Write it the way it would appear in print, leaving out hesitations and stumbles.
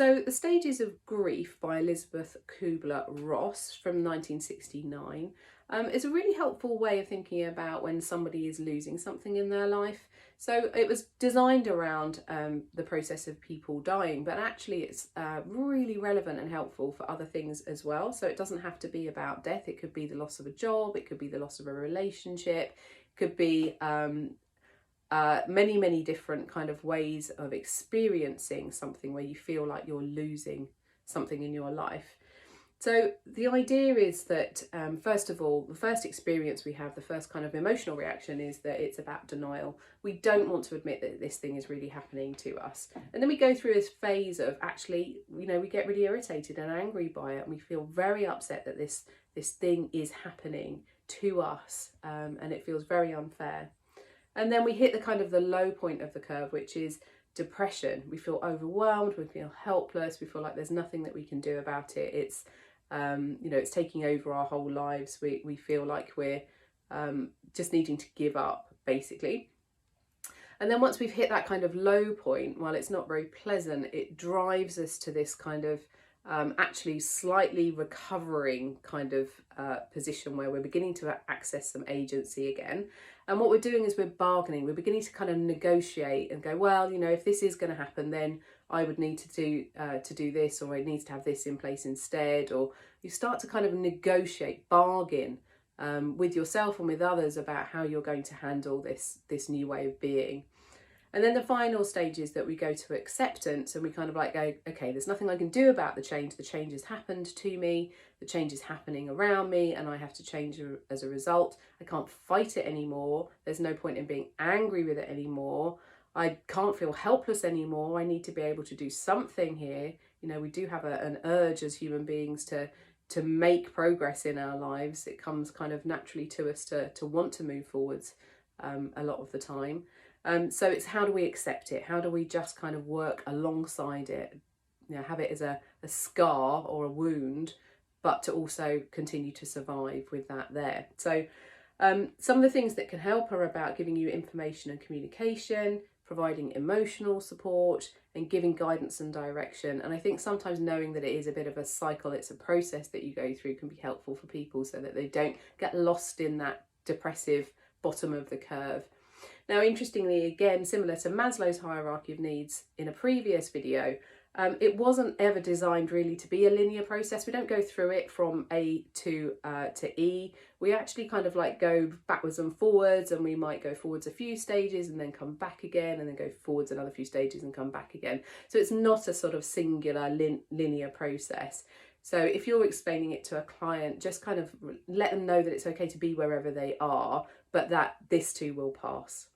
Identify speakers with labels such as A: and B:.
A: So The Stages of Grief by Elizabeth Kubler-Ross from 1969 is a really helpful way of thinking about when somebody is losing something in their life. So it was designed around the process of people dying, but actually it's really relevant and helpful for other things as well. So it doesn't have to be about death. It could be the loss of a job, it could be the loss of a relationship, it could be many different kind of ways of experiencing something where you feel like you're losing something in your life. So the idea is that first of all, the first experience we have, the first kind of emotional reaction is that it's about denial. We don't want to admit that this thing is really happening to us. And then we go through this phase of actually, we get really irritated and angry by it, and we feel very upset that this thing is happening to us, and it feels very unfair. And then we hit the kind of the low point of the curve, which is depression. We feel overwhelmed, we feel helpless, we feel like there's nothing that we can do about it. It's, it's taking over our whole lives. We feel like we're just needing to give up, basically. And then once we've hit that kind of low point, while it's not very pleasant, it drives us to this kind of actually slightly recovering kind of position where we're beginning to access some agency again. And what we're doing is we're bargaining. We're beginning to kind of negotiate and go, well, if this is going to happen, then I would need to do this, or I need to have this in place instead. Or you start to kind of negotiate, bargain with yourself and with others about how you're going to handle this new way of being. And then the final stage is that we go to acceptance, and we kind of like go, okay, there's nothing I can do about the change. The change has happened to me, the change is happening around me, and I have to change as a result. I can't fight it anymore. There's no point in being angry with it anymore. I can't feel helpless anymore. I need to be able to do something here. We do have an urge as human beings to make progress in our lives. It comes kind of naturally to us to want to move forwards a lot of the time. So it's, how do we accept it? How do we just kind of work alongside it? Have it as a scar or a wound, but to also continue to survive with that there. So some of the things that can help are about giving you information and communication, providing emotional support, and giving guidance and direction. And I think sometimes knowing that it is a bit of a cycle, it's a process that you go through, can be helpful for people so that they don't get lost in that depressive bottom of the curve. Now, interestingly, again, similar to Maslow's hierarchy of needs in a previous video, it wasn't ever designed really to be a linear process. We don't go through it from A to E. We actually kind of like go backwards and forwards, and we might go forwards a few stages and then come back again, and then go forwards another few stages and come back again. So it's not a sort of singular linear process. So if you're explaining it to a client, just kind of let them know that it's okay to be wherever they are, but that this too will pass.